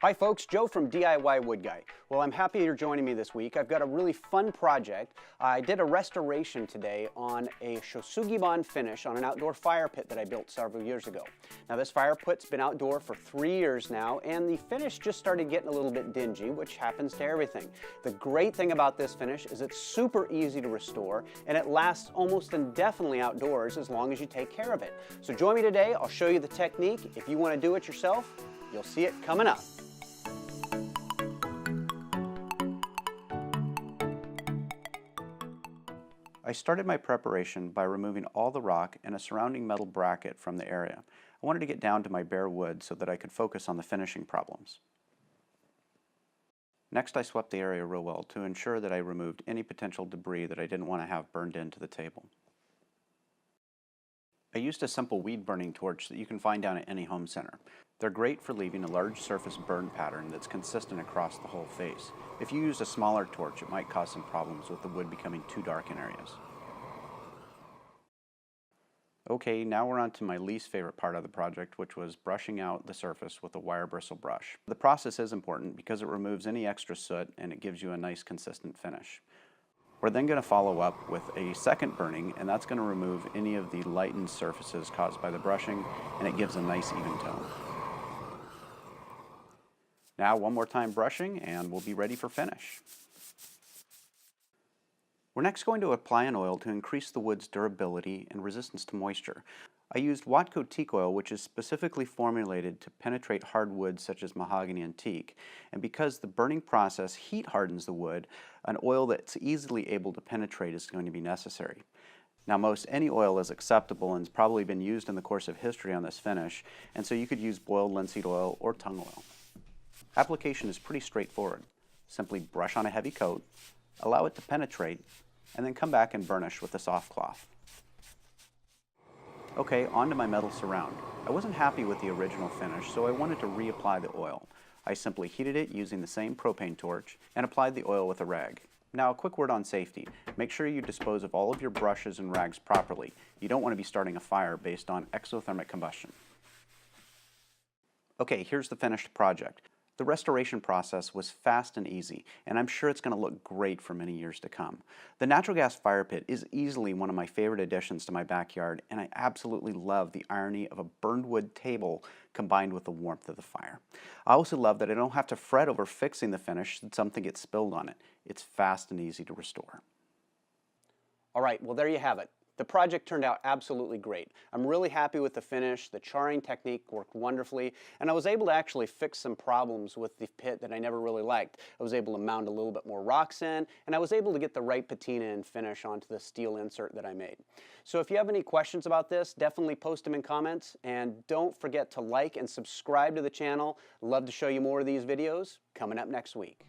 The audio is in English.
Hi folks, Joe from DIY Wood Guy. Well, I'm happy you're joining me this week. I've got a really fun project. I did a restoration today on a Shou Sugi Ban finish on an outdoor fire pit that I built several years ago. Now this fire pit's been outdoor for 3 years now, and the finish just started getting a little bit dingy, which happens to everything. The great thing about this finish is it's super easy to restore, and it lasts almost indefinitely outdoors as long as you take care of it. So join me today, I'll show you the technique. If you want to do it yourself, you'll see it coming up. I started my preparation by removing all the rock and a surrounding metal bracket from the area. I wanted to get down to my bare wood so that I could focus on the finishing problems. Next, I swept the area real well to ensure that I removed any potential debris that I didn't want to have burned into the table. I used a simple weed burning torch that you can find down at any home center. They're great for leaving a large surface burn pattern that's consistent across the whole face. If you use a smaller torch, it might cause some problems with the wood becoming too dark in areas. Okay, now we're on to my least favorite part of the project, which was brushing out the surface with a wire bristle brush. The process is important because it removes any extra soot and it gives you a nice consistent finish. We're then going to follow up with a second burning, and that's going to remove any of the lightened surfaces caused by the brushing, and it gives a nice even tone. Now one more time brushing and we'll be ready for finish. We're next going to apply an oil to increase the wood's durability and resistance to moisture. I used Watco Teak Oil, which is specifically formulated to penetrate hard woods such as mahogany and teak. And because the burning process heat hardens the wood, an oil that's easily able to penetrate is going to be necessary. Now most any oil is acceptable and has probably been used in the course of history on this finish, and so you could use boiled linseed oil or tung oil. Application is pretty straightforward. Simply brush on a heavy coat, allow it to penetrate, and then come back and burnish with a soft cloth. Okay, on to my metal surround. I wasn't happy with the original finish, so I wanted to reapply the oil. I simply heated it using the same propane torch and applied the oil with a rag. Now a quick word on safety. Make sure you dispose of all of your brushes and rags properly. You don't want to be starting a fire based on exothermic combustion. Okay, here's the finished project. The restoration process was fast and easy, and I'm sure it's going to look great for many years to come. The natural gas fire pit is easily one of my favorite additions to my backyard, and I absolutely love the irony of a burned wood table combined with the warmth of the fire. I also love that I don't have to fret over fixing the finish should something get spilled on it. It's fast and easy to restore. All right, well there you have it. The project turned out absolutely great. I'm really happy with the finish. The charring technique worked wonderfully, and I was able to actually fix some problems with the pit that I never really liked. I was able to mount a little bit more rocks in, and I was able to get the right patina and finish onto the steel insert that I made. So if you have any questions about this, definitely post them in comments, and don't forget to like and subscribe to the channel. I'd love to show you more of these videos coming up next week.